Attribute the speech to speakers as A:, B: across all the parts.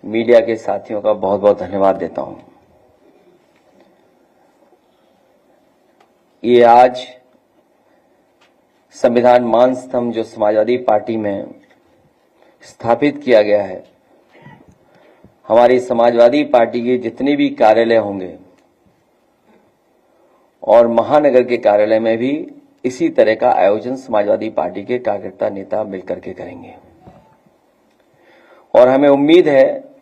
A: Media के साथियों का बहुत बहुत धन्यवाद देता हूं। ये आज संविधान मान स्तंभ जो समाजवादी पार्टी में स्थापित किया गया है, हमारी समाजवादी पार्टी के जितने भी कार्यालय होंगे और महानगर के कार्यालय में भी इसी तरह का आयोजन समाजवादी पार्टी के कार्यकर्ता नेता मिलकर के करेंगे। और हमें उम्मीद है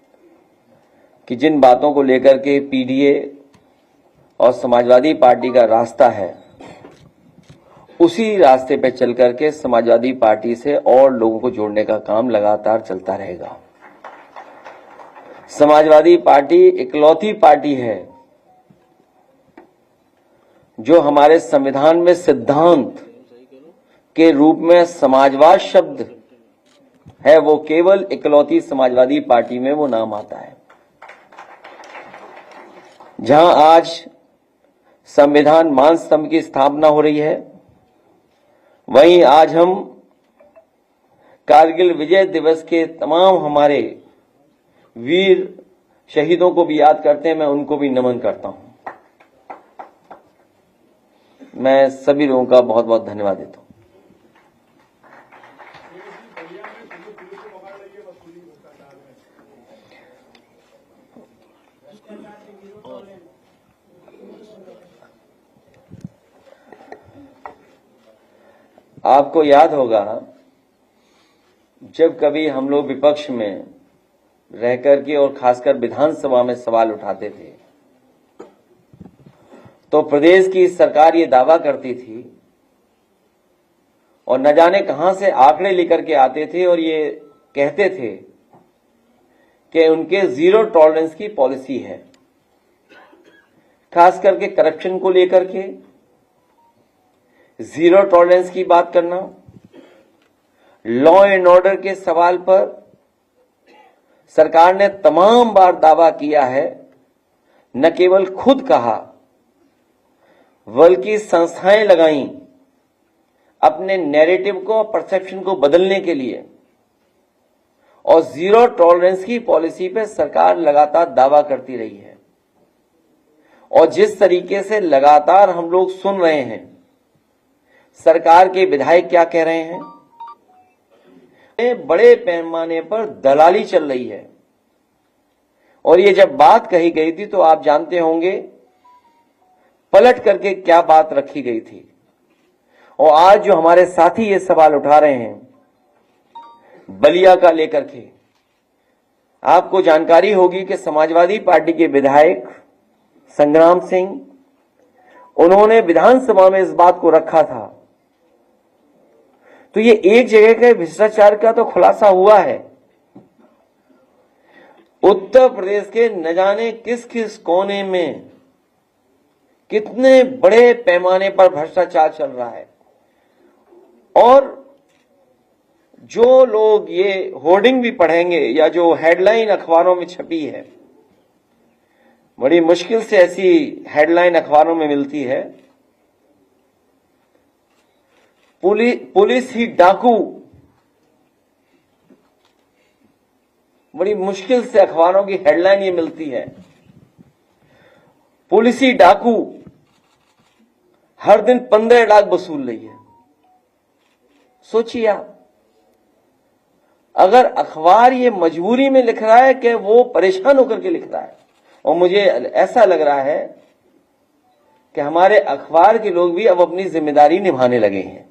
A: कि जिन बातों को लेकर के पीडीए और समाजवादी पार्टी का रास्ता है, उसी रास्ते पे चल करके समाजवादी पार्टी से और लोगों को जोड़ने का काम लगातार चलता रहेगा। समाजवादी पार्टी इकलौती पार्टी है जो हमारे संविधान में सिद्धांत के रूप में समाजवाद शब्द है, वो केवल इकलौती समाजवादी पार्टी में वो नाम आता है। जहां आज संविधान मान स्तंभ की स्थापना हो रही है, वहीं आज हम कारगिल विजय दिवस के तमाम हमारे वीर शहीदों को भी याद करते हैं। मैं उनको भी नमन करता हूं। मैं सभी लोगों का बहुत बहुत धन्यवाद देता हूं। आपको याद होगा, जब कभी हम लोग विपक्ष में रहकर के और खासकर विधानसभा में सवाल उठाते थे, तो प्रदेश की सरकार ये दावा करती थी और न जाने कहां से आंकड़े लेकर के आते थे और ये कहते थे कि उनके जीरो टॉलरेंस की पॉलिसी है, खास करके करप्शन को लेकर के जीरो टॉलरेंस की बात करना। लॉ एंड ऑर्डर के सवाल पर सरकार ने तमाम बार दावा किया है, न केवल खुद कहा बल्कि संस्थाएं लगाई अपने नैरेटिव को, परसेप्शन को बदलने के लिए। और जीरो टॉलरेंस की पॉलिसी पे सरकार लगातार दावा करती रही है। और जिस तरीके से लगातार हम लोग सुन रहे हैं सरकार के विधायक क्या कह रहे हैं, बड़े पैमाने पर दलाली चल रही है। और ये जब बात कही गई थी तो आप जानते होंगे पलट करके क्या बात रखी गई थी। और आज जो हमारे साथी ये सवाल उठा रहे हैं बलिया का लेकर के, आपको जानकारी होगी कि समाजवादी पार्टी के विधायक संग्राम सिंह, उन्होंने विधानसभा में इस बात को रखा था। तो ये एक जगह के भ्रष्टाचार का तो खुलासा हुआ है। उत्तर प्रदेश के न जाने किस किस कोने में कितने बड़े पैमाने पर भ्रष्टाचार चल रहा है। और जो लोग ये होर्डिंग भी पढ़ेंगे या जो हेडलाइन अखबारों में छपी है, बड़ी मुश्किल से ऐसी हेडलाइन अखबारों में मिलती है, पुलिस ही डाकू। बड़ी मुश्किल से अखबारों की हेडलाइन ये मिलती है, पुलिस ही डाकू हर दिन 15 लाख वसूल रही है। सोचिए आप, अगर अखबार ये मजबूरी में लिख रहा है कि वो परेशान होकर के लिख रहा है, और मुझे ऐसा लग रहा है कि हमारे अखबार के लोग भी अब अपनी जिम्मेदारी निभाने लगे हैं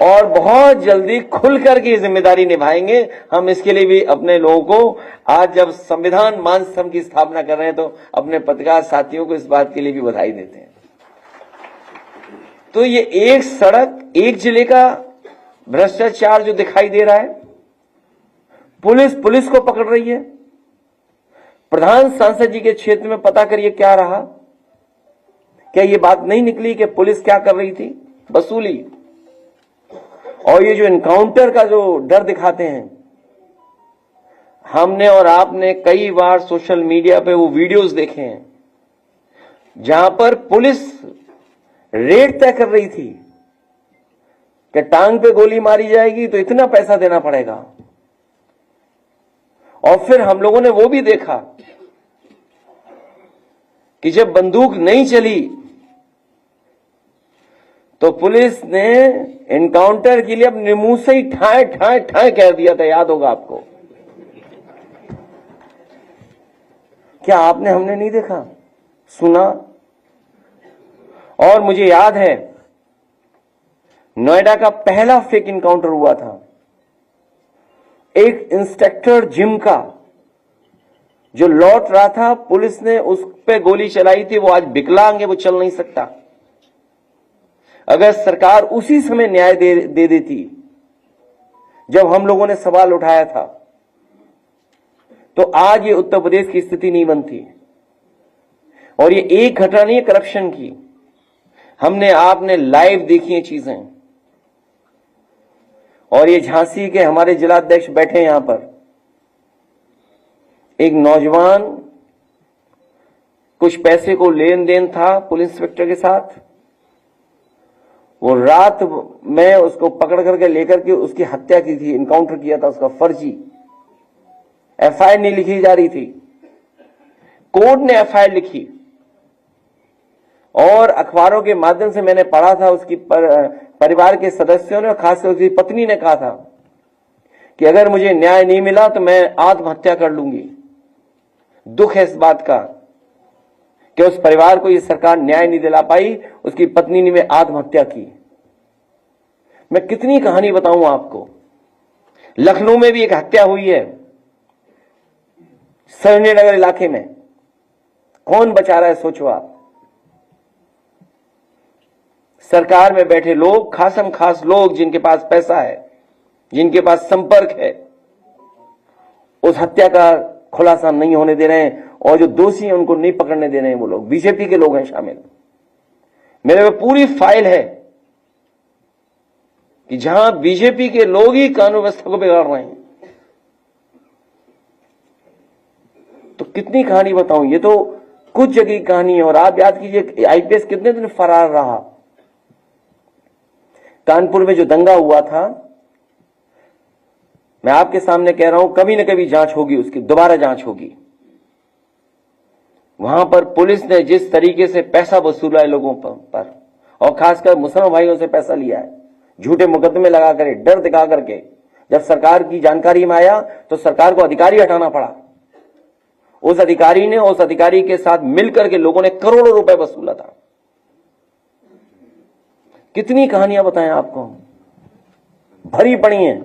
A: और बहुत जल्दी खुल करके जिम्मेदारी निभाएंगे। हम इसके लिए भी अपने लोगों को, आज जब संविधान मान स्तंभ की स्थापना कर रहे हैं, तो अपने पत्रकार साथियों को इस बात के लिए भी बधाई देते हैं। तो ये एक सड़क, एक जिले का भ्रष्टाचार जो दिखाई दे रहा है, पुलिस को पकड़ रही है। प्रधान सांसद जी के क्षेत्र में पता करिए क्या रहा। क्या ये बात नहीं निकली कि पुलिस क्या कर रही थी? वसूली। और ये जो एनकाउंटर का जो डर दिखाते हैं, हमने और आपने कई बार सोशल मीडिया पे वो वीडियोस देखे हैं जहां पर पुलिस रेट तय कर रही थी कि टांग पे गोली मारी जाएगी तो इतना पैसा देना पड़ेगा। और फिर हम लोगों ने वो भी देखा कि जब बंदूक नहीं चली तो पुलिस ने एनकाउंटर के लिए अपने मुंह से ही ठाए ठाए ठाए कह दिया था, याद होगा आपको। क्या आपने हमने नहीं देखा, सुना? और मुझे याद है नोएडा का पहला फेक इनकाउंटर हुआ था, एक इंस्पेक्टर जिम का जो लौट रहा था, पुलिस ने उस पे गोली चलाई थी, वो आज विकलांग है, वो चल नहीं सकता। अगर सरकार उसी समय न्याय दे देती जब हम लोगों ने सवाल उठाया था, तो आज ये उत्तर प्रदेश की स्थिति नहीं बनती। और ये एक घटना नहीं है करप्शन की, हमने आपने लाइव देखी है चीजें। और ये झांसी के हमारे जिलाध्यक्ष बैठे हैं यहां पर, एक नौजवान कुछ पैसे को लेन देन था पुलिस इंस्पेक्टर के साथ, वो रात में उसको पकड़ करके लेकर के उसकी हत्या की थी, इनकाउंटर किया था उसका फर्जी। एफआईआर नहीं लिखी जा रही थी, कोर्ट ने एफआईआर लिखी और अखबारों के माध्यम से मैंने पढ़ा था, उसकी परिवार के सदस्यों ने, खासकर उसकी पत्नी ने कहा था कि अगर मुझे न्याय नहीं मिला तो मैं आत्महत्या कर लूंगी। दुख है इस बात का कि उस परिवार को ये सरकार न्याय नहीं दिला पाई, उसकी पत्नी ने आत्महत्या की। मैं कितनी कहानी बताऊं आपको। लखनऊ में भी एक हत्या हुई है, सरनेनगर इलाके में, कौन बचा रहा है सोचो आप। सरकार में बैठे लोग, खासम खास लोग जिनके पास पैसा है, जिनके पास संपर्क है, उस हत्या का खुलासा नहीं होने दे रहे हैं, और जो दोषी हैं उनको नहीं पकड़ने दे रहे हैं। वो लोग बीजेपी के लोग हैं शामिल। मेरे में पूरी फाइल है कि जहां बीजेपी के लोग ही कानून व्यवस्था को बिगाड़ रहे हैं। तो कितनी कहानी बताऊं, ये तो कुछ जगह की कहानी है। और आप याद कीजिए आईपीएस कितने दिन फरार रहा। कानपुर में जो दंगा हुआ था, मैं आपके सामने कह रहा हूं, कभी न कभी जांच होगी, उसकी दोबारा जांच होगी। वहां पर पुलिस ने जिस तरीके से पैसा वसूला है लोगों पर और खासकर मुसलमान भाइयों से पैसा लिया है, झूठे मुकदमे लगा कर, डर दिखा करके, जब सरकार की जानकारी में आया तो सरकार को अधिकारी हटाना पड़ा। उस अधिकारी ने, उस अधिकारी के साथ मिलकर के लोगों ने करोड़ों रुपए वसूला था। कितनी कहानियां बताएं आपको, भरी पड़ी हैं।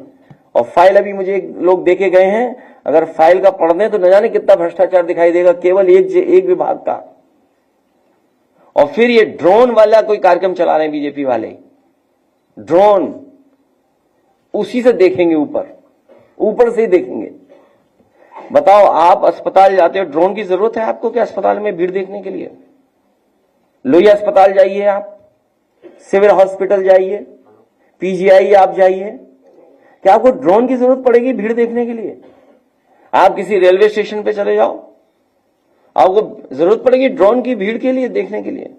A: और फाइल अभी मुझे लोग देके गए हैं, अगर फाइल का पढ़ दें तो न जाने कितना भ्रष्टाचार दिखाई देगा केवल एक विभाग का। और फिर ये ड्रोन वाला कोई कार्यक्रम चला रहे हैं बीजेपी वाले, ड्रोन उसी से देखेंगे, ऊपर से ही देखेंगे। बताओ, आप अस्पताल जाते हो, ड्रोन की जरूरत है आपको क्या अस्पताल में भीड़ देखने के लिए? लोहिया अस्पताल जाइए, आप सिविल हॉस्पिटल जाइए, पीजीआई आप जाइए, क्या आपको ड्रोन की जरूरत पड़ेगी भीड़ देखने के लिए? आप किसी रेलवे स्टेशन पे चले जाओ, आपको जरूरत पड़ेगी ड्रोन की भीड़ के लिए, देखने के लिए?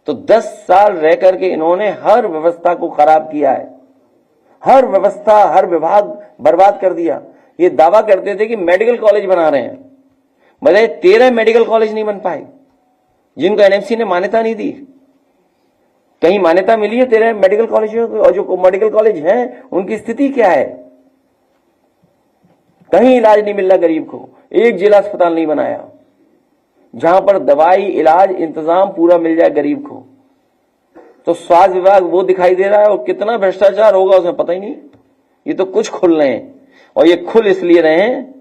A: तो 10 साल रह करके इन्होंने हर व्यवस्था को खराब किया है, हर व्यवस्था, हर विभाग बर्बाद कर दिया। ये दावा करते थे कि मेडिकल कॉलेज बना रहे हैं, भले 13 मेडिकल कॉलेज नहीं बन पाए जिनको एनएमसी ने मान्यता नहीं दी। कहीं मान्यता मिली है 13 मेडिकल कॉलेजों को? और जो मेडिकल कॉलेज हैं उनकी स्थिति क्या है? कहीं इलाज नहीं मिल रहा गरीब को, एक जिला अस्पताल नहीं बनाया जहां पर दवाई, इलाज, इंतजाम पूरा मिल जाए गरीब को। तो स्वास्थ्य विभाग वो दिखाई दे रहा है, और कितना भ्रष्टाचार होगा उसमें पता ही नहीं। ये तो कुछ खुल रहे हैं, और ये खुल इसलिए रहे हैं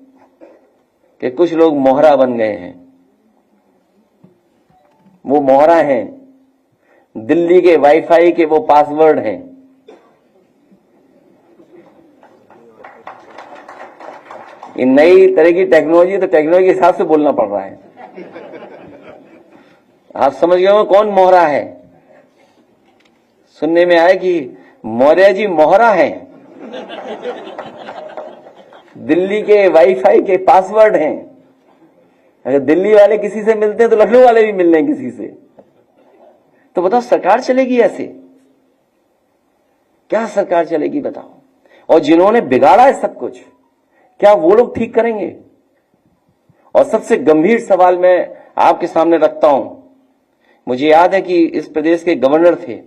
A: कि कुछ लोग मोहरा बन गए हैं। वो मोहरा हैं, दिल्ली के वाईफाई के वो पासवर्ड हैं। ये नई तरह की टेक्नोलॉजी, तो टेक्नोलॉजी के हिसाब से बोलना पड़ रहा है। आप समझ गए हो कौन मोहरा है? सुनने में आया कि मौर्य जी मोहरा है, दिल्ली के वाईफाई के पासवर्ड हैं। अगर दिल्ली वाले किसी से मिलते हैं तो लखनऊ वाले भी मिल रहे हैं किसी से। तो बताओ सरकार चलेगी ऐसे? क्या सरकार चलेगी बताओ? और जिन्होंने बिगाड़ा है सब कुछ, क्या वो लोग ठीक करेंगे? और सबसे गंभीर सवाल मैं आपके सामने रखता हूं। मुझे याद है कि इस प्रदेश के गवर्नर थे,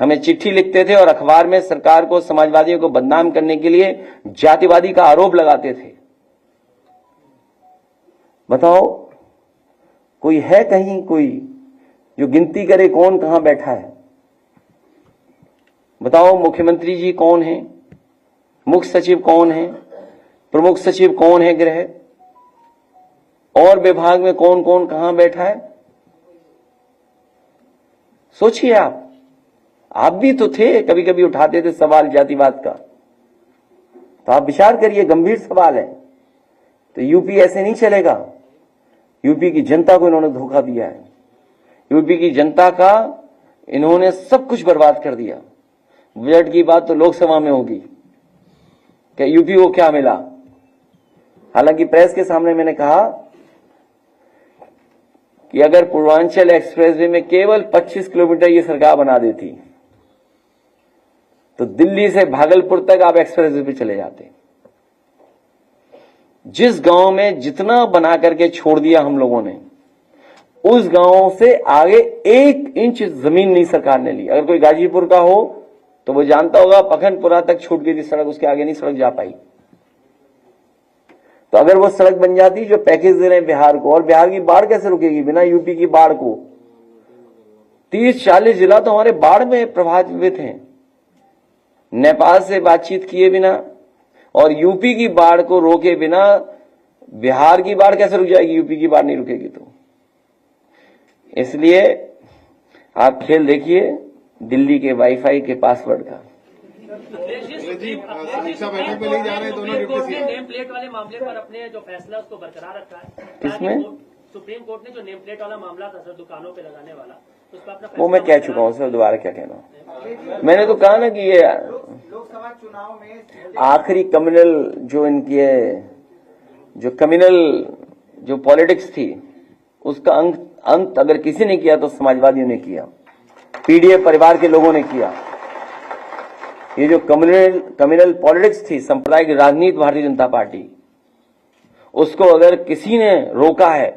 A: हमें चिट्ठी लिखते थे और अखबार में सरकार को, समाजवादियों को बदनाम करने के लिए जातिवादी का आरोप लगाते थे। बताओ, कोई है कहीं कोई जो गिनती करे कौन कहां बैठा है? बताओ, मुख्यमंत्री जी कौन है, मुख्य सचिव कौन है, प्रमुख सचिव कौन है गृह, और विभाग में कौन कौन कहां बैठा है? सोचिए आप भी तो थे, कभी कभी उठाते थे सवाल जातिवाद का। तो आप विचार करिए, गंभीर सवाल है। तो यूपी ऐसे नहीं चलेगा। यूपी की जनता को इन्होंने धोखा दिया है। यूपी की जनता का इन्होंने सब कुछ बर्बाद कर दिया। बजट की बात तो लोकसभा में होगी कि यूपी को क्या मिला। हालांकि प्रेस के सामने मैंने कहा कि अगर पूर्वांचल एक्सप्रेसवे में केवल 25 किलोमीटर ये सरकार बना देती तो दिल्ली से भागलपुर तक आप एक्सप्रेसवे पे चले जाते। जिस गांव में जितना बना करके छोड़ दिया हम लोगों ने, उस गांव से आगे 1 इंच जमीन नहीं सरकार ने ली। अगर कोई गाजीपुर का हो तो वो जानता होगा, पखनपुरा तक छूट गई थी सड़क, उसके आगे नहीं सड़क जा पाई। तो अगर वो सड़क बन जाती जो पैकेज दे रहे हैं बिहार को, और बिहार की बाढ़ कैसे रुकेगी बिना यूपी की बाढ़ को? 30-40 जिला तो हमारे बाढ़ में प्रभावित हैं। नेपाल से बातचीत किए बिना और यूपी की बाढ़ को रोके बिना बिहार की बाढ़ कैसे रुक जाएगी? यूपी की बाढ़ नहीं रुकेगी। तो इसलिए आप खेल देखिए दिल्ली के वाईफाई के पासवर्ड का।
B: समीक्षा बैठक में नहीं जा रहे दोनों डिप्टी सीएम। नेम प्लेट वाले मामले पर अपने जो फैसला उसको बरकरार रखा है।
A: किसमें?
B: सुप्रीम कोर्ट ने जो नेम प्लेट वाला मामला था सर, दुकानों पे लगाने वाला, उस पर अपना
A: वो मैं कह चुका हूं सर, दोबारा क्या कहना। मैंने तो कहा ना कि ये
C: लोकसभा चुनाव में
A: आखिरी कम्युनल जो इनकी जो कम्युनल जो पॉलिटिक्स थी उसका अंत अगर किसी ने किया तो समाजवादियों ने किया, पीडीए परिवार के लोगों ने किया। ये जो कम्युनल पॉलिटिक्स थी, सांप्रदायिक राजनीति भारतीय जनता पार्टी, उसको अगर किसी ने रोका है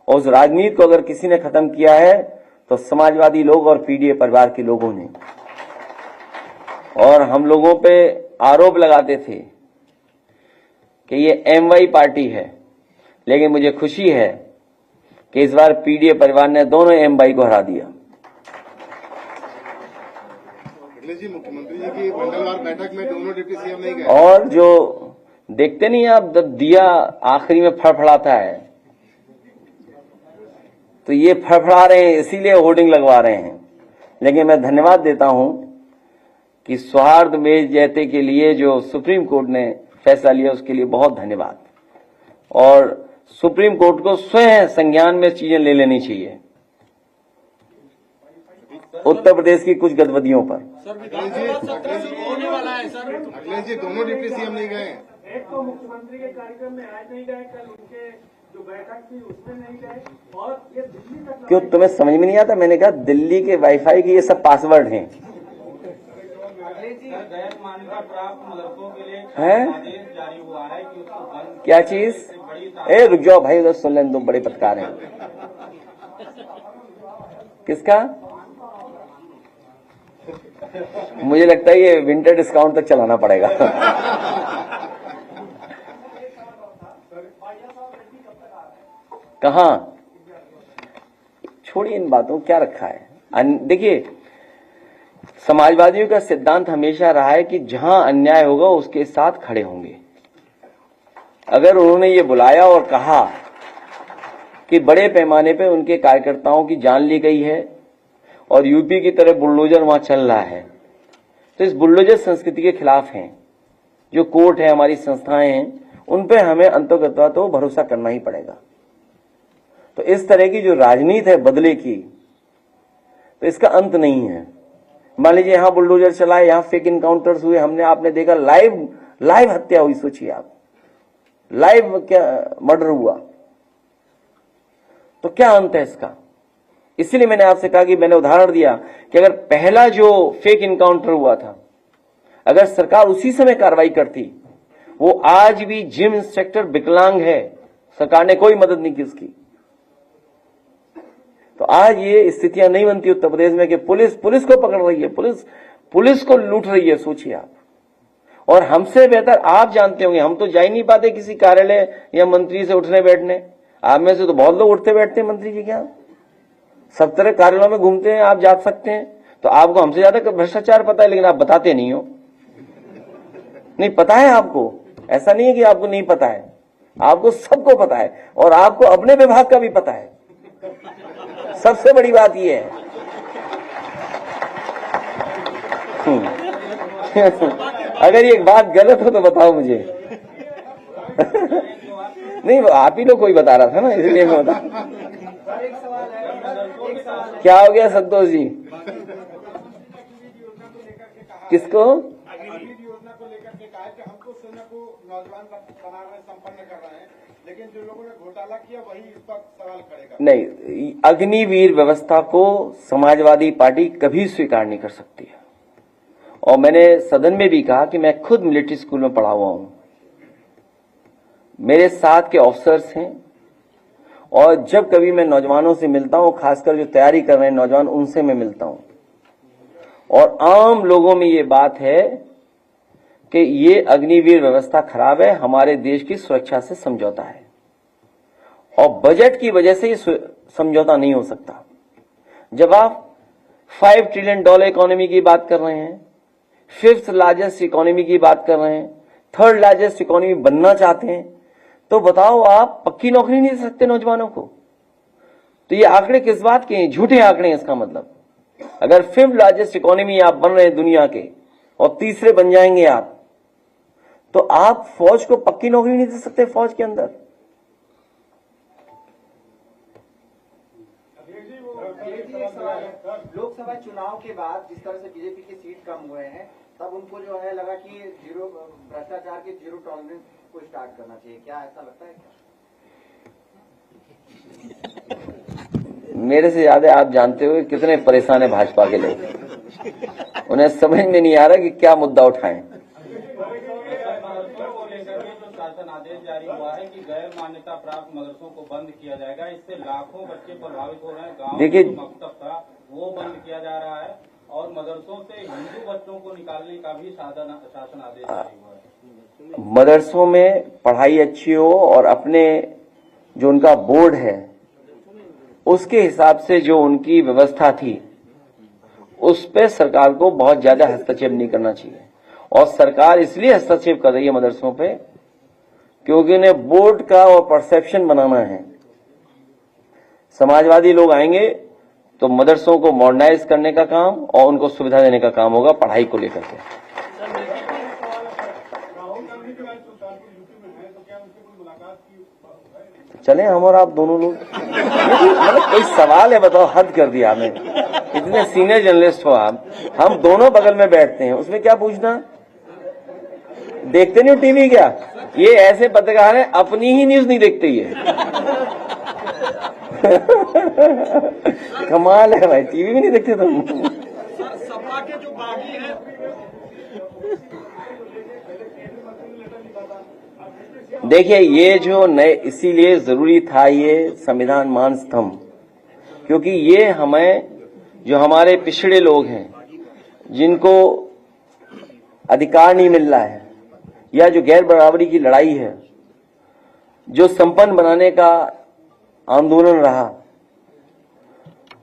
A: और उस राजनीति को अगर किसी ने खत्म किया है तो समाजवादी लोग और पीडीए परिवार के लोगों ने। और हम लोगों पे आरोप लगाते थे कि ये एमवाई पार्टी है, लेकिन मुझे खुशी है कि इस बार पीडीए परिवार ने दोनों एमवाई को हरा दिया।
B: जी, मुख्यमंत्री जी की मंगलवार बैठक में दोनों डिप्टी सीएम नहीं गए।
A: और जो देखते नहीं आप, जब दिया आखिरी में फड़फड़ाता है तो ये फड़फड़ा रहे हैं, इसीलिए होर्डिंग लगवा रहे हैं। लेकिन मैं धन्यवाद देता हूं कि सौहार्द में जयते के लिए जो सुप्रीम कोर्ट ने फैसला लिया उसके लिए बहुत धन्यवाद। और सुप्रीम कोर्ट को स्वयं संज्ञान में चीजें ले लेनी चाहिए उत्तर प्रदेश की कुछ गतिविधियों पर।
B: अखिलेश जी दोनों डिप्टी सीएम नहीं गए।
C: एक तो मुख्यमंत्री के कार्यक्रम में आज नहीं गए, कल उनके जो बैठक थी उसमें नहीं गए, और ये दिल्ली तक।
A: क्यों तुम्हें समझ में नहीं आता? मैंने कहा दिल्ली के वाईफाई के ये सब पासवर्ड हैं।
D: गैर मान्यता प्राप्त मदरसों के लिए
A: आदेश
D: जारी हुआ है कि उसको बंद।
A: क्या चीज? रुक जाओ भाई, उधर सुन लें, तुम बड़े पत्रकार हैं। किसका? मुझे लगता है ये विंटर डिस्काउंट तक चलाना पड़ेगा। कहां? छोड़िए इन बातों, क्या रखा है। देखिए, समाजवादियों का सिद्धांत हमेशा रहा है कि जहां अन्याय होगा उसके साथ खड़े होंगे। अगर उन्होंने ये बुलाया और कहा कि बड़े पैमाने पे उनके कार्यकर्ताओं की जान ली गई है और यूपी की तरह बुलडोजर वहां चल रहा है, तो इस बुलडोजर संस्कृति के खिलाफ हैं। जो कोर्ट है, हमारी संस्थाएं हैं, उन पे हमें अंततः तो भरोसा करना ही पड़ेगा। तो इस तरह की जो राजनीति है बदले की, तो इसका अंत नहीं है। मान लीजिए यहां बुलडोजर चला, यहां फेक इनकाउंटर्स हुए, आपने देखा लाइव हत्या हुई। सोचिए आप, लाइव क्या मर्डर हुआ, तो क्या अंत है इसका? इसीलिए मैंने आपसे कहा कि मैंने उदाहरण दिया कि अगर पहला जो फेक इनकाउंटर हुआ था, अगर सरकार उसी समय कार्रवाई करती वो आज भी जिम इंस्ट्रक्टर विकलांग है, सरकार ने कोई मदद नहीं की उसकी। तो आज ये स्थितियां नहीं बनती उत्तर प्रदेश में कि पुलिस को पकड़ रही है, पुलिस को लूट रही है, सोचिए आप। और हमसे बेहतर आप जानते होंगे, हम तो जा ही नहीं पाते किसी कार्यालय या मंत्री से उठने बैठने। आप में से तो बहुत लोग उठते बैठते हैं मंत्री जी के यहाँ, सब तरह कार्यालयों में घूमते हैं, आप जा सकते हैं। तो आपको हमसे ज्यादा भ्रष्टाचार पता है, लेकिन आप बताते नहीं हो। नहीं पता है आपको, ऐसा नहीं है कि आपको नहीं पता है, आपको सबको पता है, और आपको अपने विभाग का भी पता है। सबसे बड़ी बात यह है अगर ये बात गलत हो तो बताओ मुझे। नहीं, आप ही लोग कोई बता रहा था ना, इसलिए मैं बता। क्या हो गया संतोष जी? किसको?
E: योजना को लेकर के कहा कि हमको सेना को नौजवान बना रहे, संपन्न कर रहे हैं, लेकिन जो लोगों ने घोटाला किया वही इस पर सवाल करेगा।
A: नहीं, अग्निवीर व्यवस्था को समाजवादी पार्टी कभी स्वीकार नहीं कर सकती है। और मैंने सदन में भी कहा कि मैं खुद मिलिट्री स्कूल में पढ़ा हुआ हूं, मेरे साथ के ऑफिसर्स हैं, और जब कभी मैं नौजवानों से मिलता हूं, खासकर जो तैयारी कर रहे हैं नौजवान, उनसे मैं मिलता हूं, और आम लोगों में ये बात है कि ये अग्निवीर व्यवस्था खराब है, हमारे देश की सुरक्षा से समझौता है, और बजट की वजह से ये समझौता नहीं हो सकता। जब आप $5 ट्रिलियन इकोनॉमी की बात कर रहे हैं, 5th लार्जेस्ट इकोनॉमी की बात कर रहे हैं, 3rd लार्जेस्ट इकोनॉमी बनना चाहते हैं, तो बताओ आप पक्की नौकरी नहीं दे सकते नौजवानों को? तो ये आंकड़े किस बात के हैं? झूठे आंकड़े हैं। इसका मतलब अगर 5th लार्जेस्ट इकोनॉमी आप बन रहे हैं दुनिया के और तीसरे बन जाएंगे आप, तो आप फौज को पक्की नौकरी नहीं दे सकते फौज के अंदर।
F: लोकसभा चुनाव के बाद जिस तरह से बीजेपी की सीट कम हुए हैं, तब उनको जो है लगा कि भ्रष्टाचार के जीरो टॉलरेंस को स्टार्ट करना चाहिए। क्या ऐसा लगता है क्या?
A: मेरे से ज्यादा आप जानते हो कितने परेशान है भाजपा के लोग, उन्हें समझ में नहीं आ रहा कि क्या मुद्दा उठाएं।
D: शासन आदेश जारी हुआ है कि गैर मान्यता प्राप्त मदरसों को बंद किया जाएगा, इससे लाखों बच्चे प्रभावित हो रहे हैं। गाँव में जो मकतब था वो बंद किया जा रहा है, और मदरसों से हिंदू बच्चों को निकालने का भी शासन आदेश जारी हुआ है।
A: मदरसों में पढ़ाई अच्छी हो, और अपने जो उनका बोर्ड है उसके हिसाब से जो उनकी व्यवस्था थी उस पे सरकार को बहुत ज्यादा हस्तक्षेप नहीं करना चाहिए। और सरकार इसलिए हस्तक्षेप कर रही है मदरसों पे क्योंकि उन्हें बोर्ड का और परसेप्शन बनाना है। समाजवादी लोग आएंगे तो मदरसों को मॉडर्नाइज करने का काम और उनको सुविधा देने का काम होगा पढ़ाई को लेकर के। चले हम और आप दोनों लोग, मतलब कोई सवाल है बताओ, हद कर दिया आपने, इतने सीनियर जर्नलिस्ट हो आप, हम दोनों बगल में बैठते हैं, उसमें क्या पूछना? देखते नहीं हो टीवी क्या? ये ऐसे पत्रकार हैं अपनी ही न्यूज नहीं देखते ये कमाल है भाई, टीवी भी नहीं देखते तुम।
C: सपा के जो बागी है
A: देखिए, ये जो नए, इसीलिए जरूरी था ये संविधान मान स्तंभ, क्योंकि ये हमें, जो हमारे पिछड़े लोग हैं जिनको अधिकार नहीं मिल रहा है, या जो गैर बराबरी की लड़ाई है, जो संपन्न बनाने का आंदोलन रहा,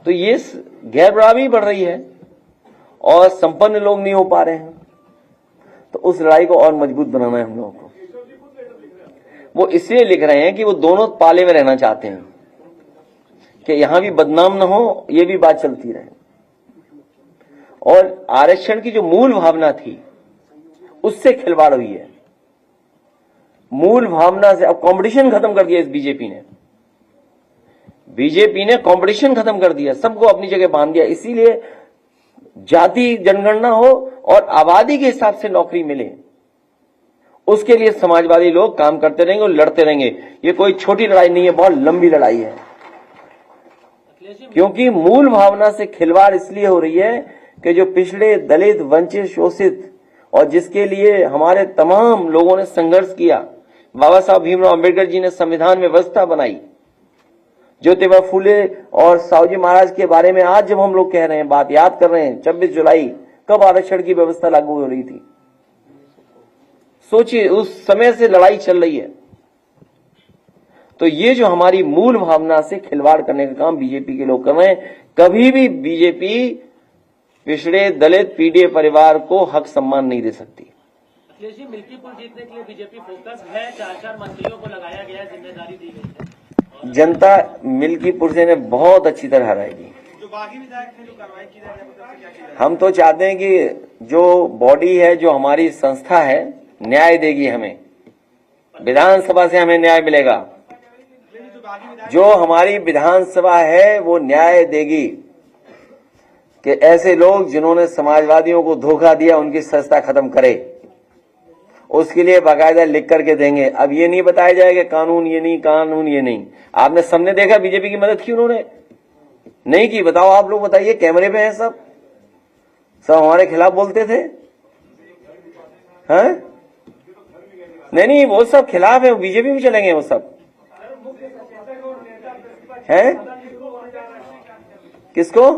A: तो ये गैर बराबरी बढ़ रही है और संपन्न लोग नहीं हो पा रहे हैं, तो उस लड़ाई को और मजबूत बनाना है हम लोगों को। वो इसलिए लिख रहे हैं कि वो दोनों पाले में रहना चाहते हैं कि यहां भी बदनाम ना हो, ये भी बात चलती रहे। और आरक्षण की जो मूल भावना थी उससे खिलवाड़ हुई है, मूल भावना से। अब कंपटीशन खत्म कर दिया इस बीजेपी ने कंपटीशन खत्म कर दिया, सबको अपनी जगह बांध दिया। इसीलिए जाति जनगणना हो और आबादी के हिसाब से नौकरी मिले, उसके लिए समाजवादी लोग काम करते रहेंगे और लड़ते रहेंगे। ये कोई छोटी लड़ाई नहीं है, बहुत लंबी लड़ाई है, क्योंकि मूल भावना से खिलवाड़ इसलिए हो रही है कि जो पिछड़े, दलित, वंचित, शोषित और जिसके लिए हमारे तमाम लोगों ने संघर्ष किया। बाबा साहब भीमराव अंबेडकर जी ने संविधान में व्यवस्था बनाई। ज्योतिबा फूले और साहूजी महाराज के बारे में आज जब हम लोग कह रहे हैं, बात याद कर रहे हैं, 26 जुलाई कब आरक्षण की व्यवस्था लागू हो रही थी? सोचिए, उस समय से लड़ाई चल रही है। तो ये जो हमारी मूल भावना से खिलवाड़ करने का काम बीजेपी के लोग कर रहे हैं। कभी भी बीजेपी पिछड़े दलित पीड़ित परिवार को हक सम्मान नहीं दे सकती।
B: अखिलेश जी, मिल्कीपुर जीतने के लिए बीजेपी फोकस है, 4 मंत्रियों को लगाया गया, जिम्मेदारी दी गई है।
A: जनता मिल्कीपुर से ने बहुत अच्छी तरह हराएगी।
E: जो बागी विधायक थे, जो कार्रवाई की जाए, क्या की जाए?
A: हम तो चाहते हैं कि जो बॉडी है, जो हमारी संस्था है, न्याय देगी हमें। विधानसभा से हमें न्याय मिलेगा। जो हमारी विधानसभा है वो न्याय देगी कि ऐसे लोग जिन्होंने समाजवादियों को धोखा दिया उनकी संस्था खत्म करे। उसके लिए बाकायदा लिख करके देंगे। अब ये नहीं बताया जाएगा कानून ये नहीं, कानून ये नहीं। आपने सबने देखा बीजेपी की मदद की उन्होंने? नहीं की। बताओ, आप लोग बताइए, कैमरे पे हैं सब हमारे खिलाफ बोलते थे। हैं? नहीं, वो सब खिलाफ है, बीजेपी में चलेंगे वो सब। हैं? किसको?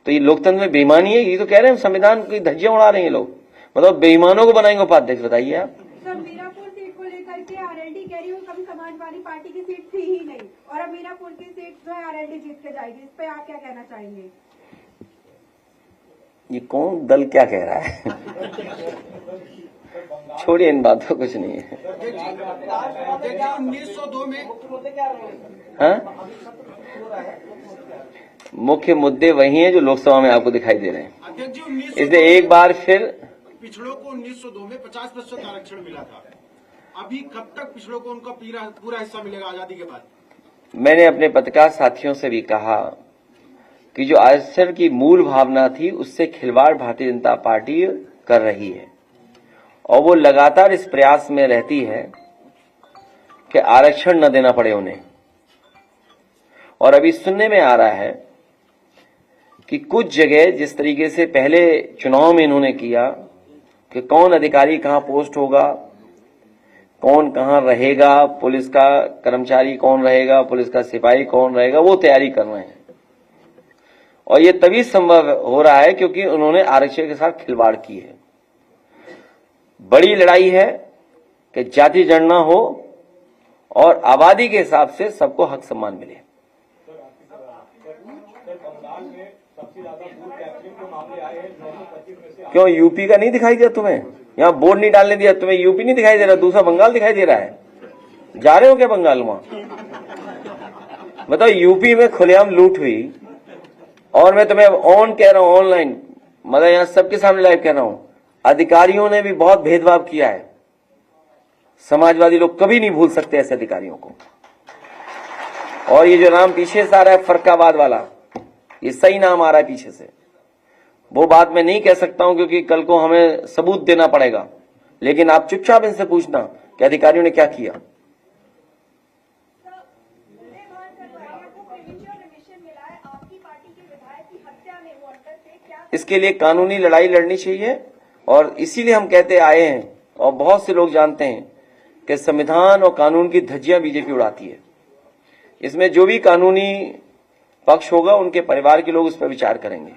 A: तो ये लोकतंत्र में बेईमानी है। ये तो कह रहे हैं संविधान की धज्जियां उड़ा रहे हैं लोग। मतलब बेईमानों को बनाएंगे उपाध्यक्ष, बताइए आप।
G: सर, मीरापुर सीट को लेकर के आरएलडी कह रही हूँ, कभी समाजवादी पार्टी की सीट थी ही नहीं, और अब मीरापुर की सीट जो है आरएलडी जीत के जाएगी। इस पे आप क्या कहना चाहेंगे?
A: ये कौन दल क्या कह रहा है? छोड़िए इन बातों, कुछ नहीं है।
E: 1902 में
A: हाँ? मुख्य मुद्दे वही हैं जो लोकसभा में आपको दिखाई दे रहे हैं।
E: अध्यक्ष जी,
A: इसलिए एक बार फिर
E: पिछड़ों को 1902 में 50% आरक्षण मिला था। अभी कब तक पिछड़ों को उनका पूरा हिस्सा मिलेगा आजादी के बाद?
A: मैंने अपने पत्रकार साथियों से भी कहा कि जो आरक्षण की मूल भावना थी उससे खिलवाड़ भारतीय जनता पार्टी कर रही है, और वो लगातार इस प्रयास में रहती है कि आरक्षण न देना पड़े उन्हें। और अभी सुनने में आ रहा है कि कुछ जगह जिस तरीके से पहले चुनाव में इन्होंने किया कि कौन अधिकारी कहां पोस्ट होगा, कौन कहां रहेगा, पुलिस का कर्मचारी कौन रहेगा, पुलिस का सिपाही कौन रहेगा, वो तैयारी कर रहे हैं। और ये तभी संभव हो रहा है क्योंकि उन्होंने आरक्षण के साथ खिलवाड़ की है। बड़ी लड़ाई है कि जाति जनगणना हो और आबादी के हिसाब से सबको हक सम्मान मिले। क्यों यूपी का नहीं दिखाई दिया तुम्हें? यहाँ बोर्ड नहीं डालने दिया तुम्हें? यूपी नहीं दिखाई दे रहा, दूसरा बंगाल दिखाई दे रहा है। जा रहे हो क्या बंगाल? वहां बताओ, यूपी में खुलेआम लूट हुई, और मैं तुम्हें ऑन कह रहा हूं, ऑनलाइन, मतलब यहाँ सबके सामने लाइव कह रहा हूं, अधिकारियों ने भी बहुत भेदभाव किया है। समाजवादी लोग कभी नहीं भूल सकते ऐसे अधिकारियों को। और ये जो नाम पीछे से आ रहा है फरकाबाद वाला, ये सही नाम आ रहा है पीछे से। वो बात मैं नहीं कह सकता हूं क्योंकि कल को हमें सबूत देना पड़ेगा, लेकिन आप चुपचाप इनसे पूछना कि अधिकारियों ने क्या किया। इसके लिए कानूनी लड़ाई लड़नी चाहिए, और इसीलिए हम कहते आए हैं, और बहुत से लोग जानते हैं कि संविधान और कानून की धज्जियां बीजेपी उड़ाती है। इसमें जो भी कानूनी पक्ष होगा उनके परिवार के लोग उस पर विचार करेंगे।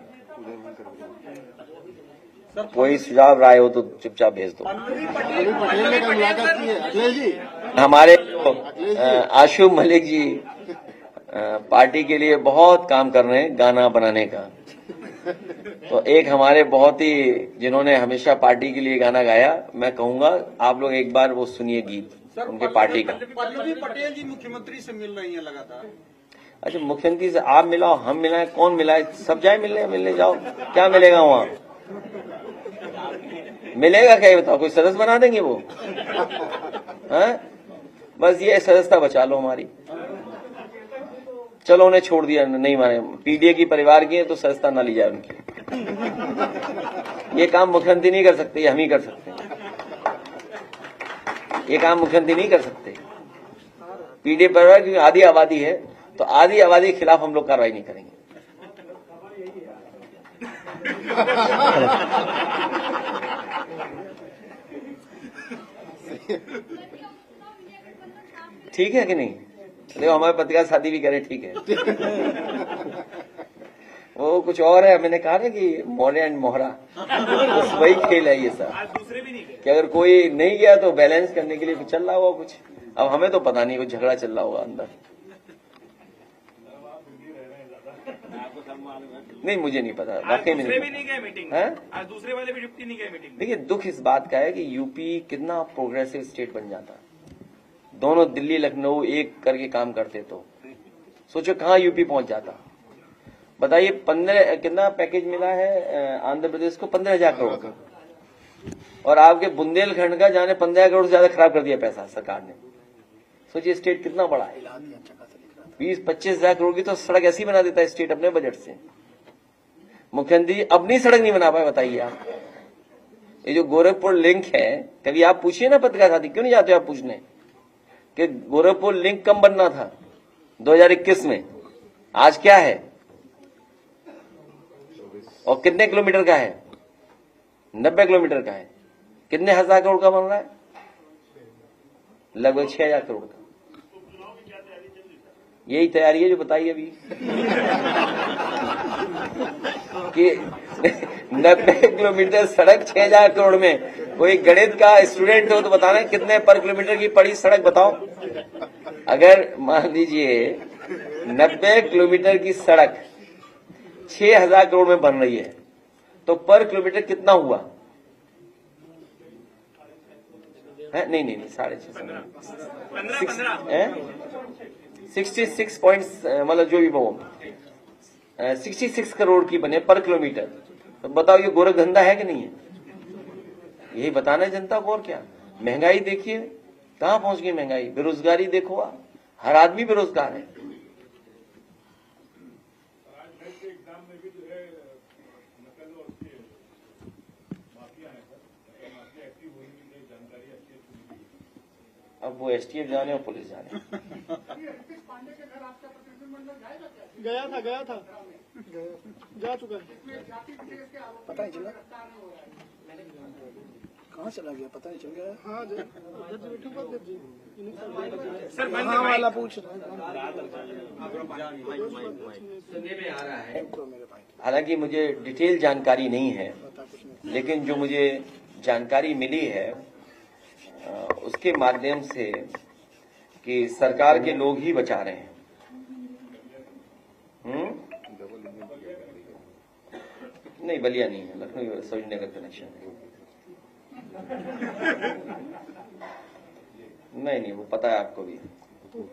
A: कोई सुझाव राय हो तो चुपचाप भेज दो। हमारे आशु मलिक जी पार्टी के लिए बहुत काम कर रहे हैं, गाना बनाने का। तो एक हमारे बहुत ही, जिन्होंने हमेशा पार्टी के लिए गाना गाया, मैं कहूंगा आप लोग एक बार वो सुनिए गीत उनके पार्टी का।
E: पल्लवी पटेल जी मुख्यमंत्री से मिल रही हैं लगातार।
A: अच्छा, मुख्यमंत्री से आप मिलाओ, हम मिलाए, कौन मिलाए? सब जाए मिलने जाओ, क्या मिलेगा वहां? मिलेगा क्या बताओ? कोई सदस्य बना देंगे वो? हैं? बस ये सदस्यता बचा लो हमारी। चलो उन्हें छोड़ दिया, नहीं माने, पीडीए की परिवार की है तो सदस्यता ना ली जाए उनकी। ये काम मुख्यमंत्री नहीं कर सकते, ये हम ही कर सकते हैं। ये काम मुख्यमंत्री नहीं कर सकते। पीडीए परिवार की आधी आबादी है, तो आधी आबादी के खिलाफ हम लोग कार्रवाई नहीं करेंगे। ठीक है कि नहीं? देखो हमारे पत्रकार शादी भी करें, ठीक है। वो कुछ और है, मैंने कहा ना कि मोरे एंड मोहरा, बस वही खेल है ये सब।
B: दूसरे भी नहीं गए।
A: कि अगर कोई नहीं गया तो बैलेंस करने के लिए कुछ चल रहा होगा कुछ। अब हमें तो पता नहीं, कुछ झगड़ा चल रहा होगा अंदर। नहीं, मुझे नहीं पता, वाकई में
B: दूसरे भी नहीं गए मीटिंग
A: है?
B: आज दूसरे वाले भी डिप्टी नहीं गए मीटिंग।
A: देखिए, दुख इस बात का है कि यूपी कितना प्रोग्रेसिव स्टेट बन जाता। दोनों दिल्ली लखनऊ एक करके काम करते तो सोचो कहाँ यूपी पहुंच जाता। बताइए 15 कितना पैकेज मिला है आंध्र प्रदेश को? 15,000 करोड़ का। और आपके बुंदेलखंड का जाने 15 करोड़ से ज्यादा खराब कर दिया पैसा सरकार ने। सोचिए स्टेट कितना बड़ा है। 20-25 हजार करोड़ की तो सड़क ऐसी बना देता है स्टेट अपने बजट से। मुख्यमंत्री अपनी सड़क नहीं बना पाए, बताइए आप। ये जो गोरखपुर लिंक है, कभी आप पूछिए ना पत्रकार साथी, क्यों नहीं जाते आप पूछने कि गोरखपुर लिंक कम बनना था 2021 में, आज क्या है और कितने किलोमीटर का है? 90 किलोमीटर का है। कितने हजार करोड़ का बन रहा है? लगभग 6,000 करोड़ का। यही तैयारी है जो बताइए अभी कि 90 किलोमीटर सड़क 6,000 करोड़ में। कोई गणित का स्टूडेंट हो तो बताना कितने पर किलोमीटर की पड़ी सड़क बताओ। अगर मान लीजिए 90 किलोमीटर की सड़क 6,000 करोड़ में बन रही है तो पर किलोमीटर कितना हुआ है? नहीं 66 पॉइंट्स, मतलब जो भी वो 66 करोड़ की बने पर किलोमीटर। तो बताओ ये गोरख धंधा है कि नहीं है? यही बताना है जनता को। और क्या? महंगाई देखिए कहां पहुंच गई महंगाई। बेरोजगारी देखो आप, हर आदमी बेरोजगार है। अब वो एसटीएफ जाने और पुलिस जाने।
E: गया था जा चुका है। पता नहीं चला कहाँ चला गया, पता नहीं चल गया। हाँ सर वाला पूछ रहा है।
A: हालांकि मुझे डिटेल जानकारी नहीं है, लेकिन जो मुझे जानकारी मिली है उसके माध्यम से कि सरकार के लोग ही बचा रहे हैं। नहीं, बलिया नहीं है, लखनऊ सरोजनी नगर कनेक्शन है। नहीं वो पता है आपको भी।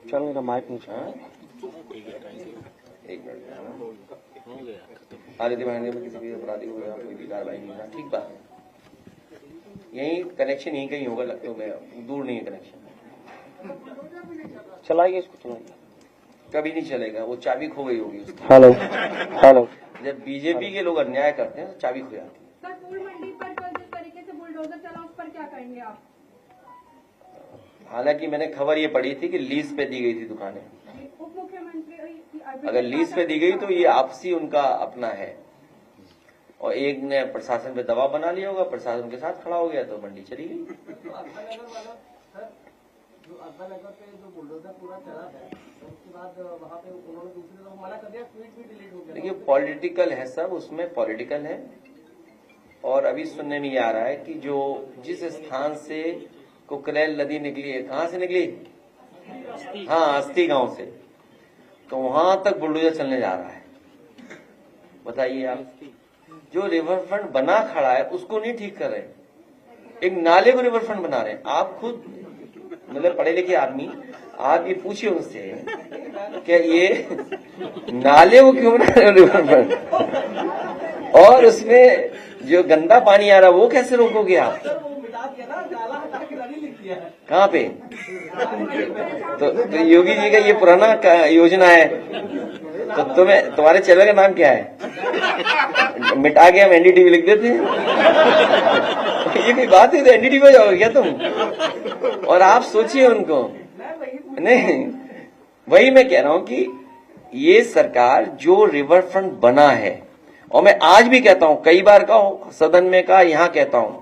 A: चलो मेरा माइक नहीं छा। एक मिनट। आदित्य भांडे में किसी भी अपराधी को कोई भी कार्रवाई नहीं होना, ठीक बात है। यही कनेक्शन यही कहीं होगा लखनऊ में, दूर नहीं है कनेक्शन। चलाइए इसको, चलाइए। कभी नहीं चलेगा, वो चाबी खो गई होगी उसकी। हेलो। जब बीजेपी के लोग अन्याय करते हैं तो चाबी खो जाती है।
G: सर, फूल मंडी पर कल जिस तरीके से बुलडोजर चला उस पर क्या कहेंगे आप?
A: हालांकि मैंने खबर ये पढ़ी थी कि लीज पे दी गई थी दुकानें।
G: उप मुख्यमंत्री
A: अगर लीज पे दी गई तो ये आपसी उनका अपना है, और एक ने प्रशासन पे दबाव बना लिया होगा, प्रशासन के साथ खड़ा हो गया तो मंडी चली गई।
F: जो अब्बानगर पे जो बुलडोजर पूरा चला है तो उसके बाद वहाँ पे उन्होंने दूसरे लोग मना कर दिया, ट्वीट भी डिलीट हो गया।
A: देखिए पॉलिटिकल है सब, उसमें पॉलिटिकल है। और अभी सुनने में ये आ रहा है कि जो जिस स्थान से कुकरेल नदी निकली है, कहाँ से निकली? हाँ, अस्थि गांव से, तो वहां तक बुलडोजर चलने जा रहा है। बताइए आप, जो रिवर फ्रंट बना खड़ा है उसको नहीं ठीक कर रहे, एक नाले को रिवर फ्रंट बना रहे हैं। आप खुद मतलब पढ़े लिखे आदमी, आप ये पूछिए उनसे क्या ये नाले को क्यों बना रहे हो रिवर फ्रंट, और उसमें जो गंदा पानी आ रहा है वो कैसे रोकोगे आप? कहाँ पे? तो योगी जी का ये पुराना योजना है, तो तुम्हारे चैनल का नाम क्या है? मिटा के हम एनडीटीवी लिख देते हैं। ये कोई बात है? तो एनडीटीवी हो जाओगे क्या तुम? और आप सोचिए उनको। नहीं, वही मैं कह रहा हूं कि ये सरकार जो रिवर फ्रंट बना है और मैं आज भी कहता हूं, कई बार कहा सदन में, कहा यहां कहता हूं,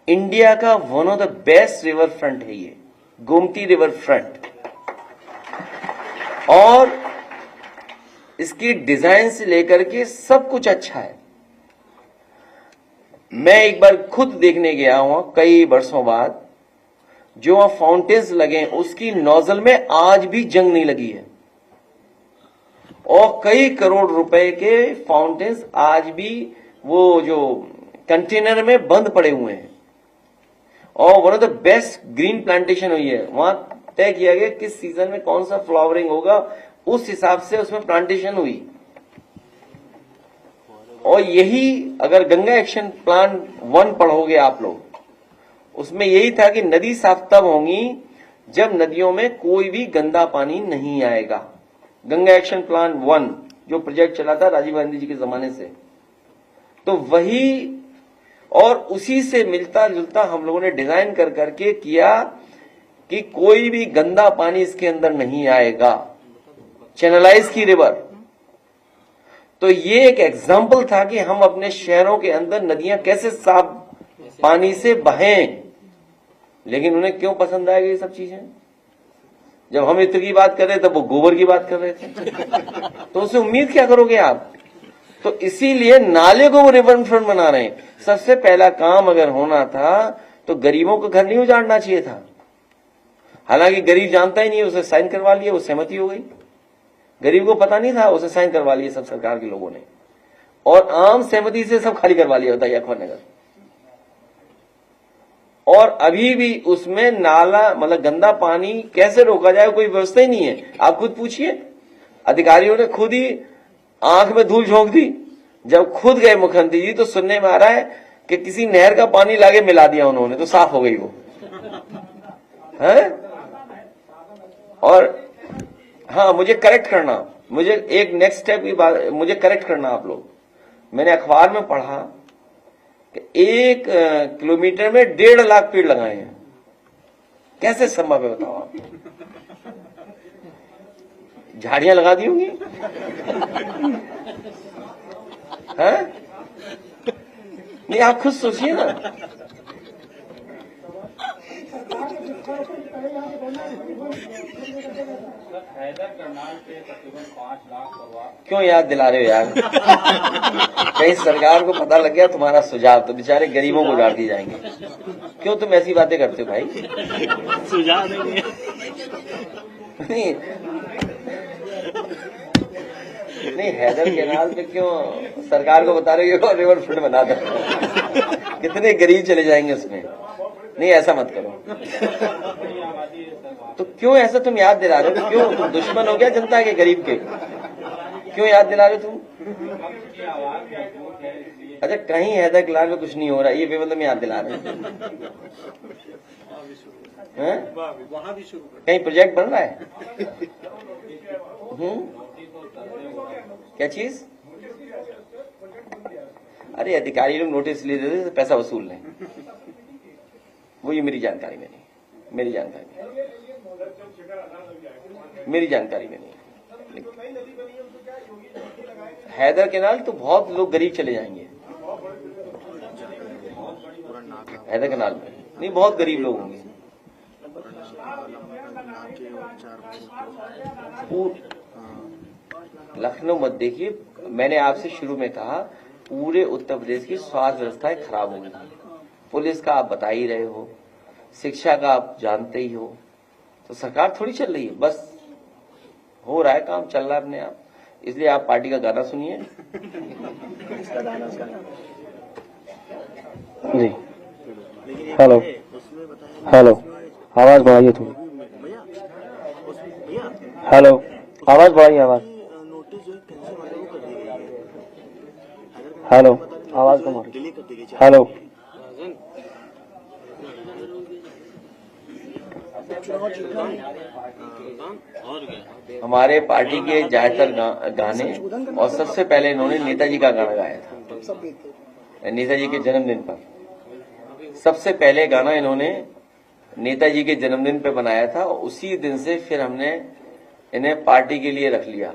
A: इंडिया का one of the best river front है ये गोमती रिवर फ्रंट। और इसकी डिजाइन से लेकर के सब कुछ अच्छा है। मैं एक बार खुद देखने गया हूं कई वर्षों बाद, जो वहां फाउंटेन्स लगे उसकी नोजल में आज भी जंग नहीं लगी है, और कई करोड़ रुपए के फाउंटेन्स आज भी वो जो कंटेनर में बंद पड़े हुए हैं। और one of the best green plantation हुई है वहां। तय किया गया किस सीजन में कौन सा फ्लावरिंग होगा, उस हिसाब से उसमें प्लांटेशन हुई। और यही अगर गंगा एक्शन प्लान 1 पढ़ोगे आप लोग, उसमें यही था कि नदी साफ तब होंगी जब नदियों में कोई भी गंदा पानी नहीं आएगा। गंगा एक्शन प्लान 1 जो प्रोजेक्ट चला था राजीव गांधी जी के जमाने से, तो वही और उसी से मिलता जुलता हम लोगों ने डिजाइन कर करके किया कि कोई भी गंदा पानी इसके अंदर नहीं आएगा, चैनलाइज की रिवर। तो ये एक एग्जाम्पल था कि हम अपने शहरों के अंदर नदियां कैसे साफ पानी से बहें। लेकिन उन्हें क्यों पसंद आएगी ये सब चीजें? जब हम इत्र की बात कर रहे थे तब वो गोबर की बात कर रहे थे, तो उससे उम्मीद क्या करोगे आप? तो इसीलिए नाले को वो रिवर फ्रंट बना रहे हैं। सबसे पहला काम अगर होना था तो गरीबों का घर नहीं उजाड़ना चाहिए था। हालांकि गरीब जानता ही नहीं, उसे साइन करवा लिया, वो सहमति हो गई। गरीब को पता नहीं था, उसे साइन करवा लिए सब सरकार के लोगों ने, और आम सहमति से सब खाली करवा लिया होता है अखबार नगर। और अभी भी उसमें नाला मतलब गंदा पानी कैसे रोका जाए कोई व्यवस्था ही नहीं है। आप खुद पूछिए, अधिकारियों ने खुद ही आंख में धूल झोंक दी। जब खुद गए मुख्यमंत्री जी तो सुनने में आ रहा है कि किसी नहर का पानी लाके मिला दिया उन्होंने, तो साफ हो गई वो है। और हाँ, मुझे करेक्ट करना, मुझे एक नेक्स्ट स्टेप की बात मुझे करेक्ट करना आप लोग। मैंने अखबार में पढ़ा कि 1 किलोमीटर में 1.5 लाख पेड़ लगाए हैं। कैसे संभव है बताओ आप? झाड़ियां लगा दी होंगी हैं? नहीं, आप खुद सोचिए ना।
D: हैदर करनाल के तकरीबन 5 लाख परिवार।
A: क्यों याद दिला रहे हो यार? कहीं सरकार को पता लग गया तुम्हारा सुझाव तो बेचारे गरीबों को उजाड़ दिए जाएंगे। क्यों तुम ऐसी बातें करते हो भाई?
B: सुझाव नहीं,
A: नहीं हैदर कैनाल पे क्यों सरकार को बता रहे हो रिवर फ्रंट बना दो? कितने गरीब चले जाएंगे उसमें। नहीं, ऐसा मत करो। तो क्यों ऐसा तुम याद दिला रहे हो? क्यों तुम दुश्मन हो गया जनता के, गरीब के? क्यों याद दिला रहे हो तुम? अच्छा, कहीं हैदर कैनाल में कुछ नहीं हो रहा, ये बेमतलब याद दिला रहे हैं? कहीं प्रोजेक्ट बन रहा है? क्या चीज? अरे अधिकारी लोग नोटिस ले देते तो पैसा वसूल लें, वो ये मेरी जानकारी में नहीं, मेरी जानकारी में नहीं। हैदर कैनाल तो बहुत लोग गरीब चले जाएंगे हैदर कैनाल में, नहीं बहुत गरीब लोग होंगे। लखनऊ मत देखिए, मैंने आपसे शुरू में कहा पूरे उत्तर प्रदेश की स्वास्थ्य व्यवस्थाएं खराब हो गई। पुलिस का आप बता ही रहे हो, शिक्षा का आप जानते ही हो, तो सरकार थोड़ी चल रही है, बस हो रहा है काम, चल रहा है अपने आप। इसलिए आप पार्टी का गाना सुनिए जी। हेलो हेलो, आवाज बढ़ाइए थोड़ी। हेलो, आवाज बढ़ाइए, आवाज। हेलो, आवाज कम हो रही। हेलो, हमारे पार्टी के ज्यादातर गाने, और सबसे पहले इन्होंने नेताजी का गाना गाया था। नेताजी के जन्मदिन पर सबसे पहले गाना इन्होंने नेताजी के जन्मदिन पे बनाया था, और उसी दिन से फिर हमने इन्हें पार्टी के लिए रख लिया।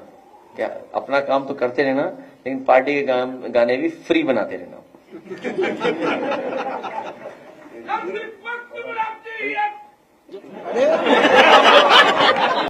A: क्या अपना काम तो करते रहना, लेकिन पार्टी के गाने भी फ्री बनाते रहना।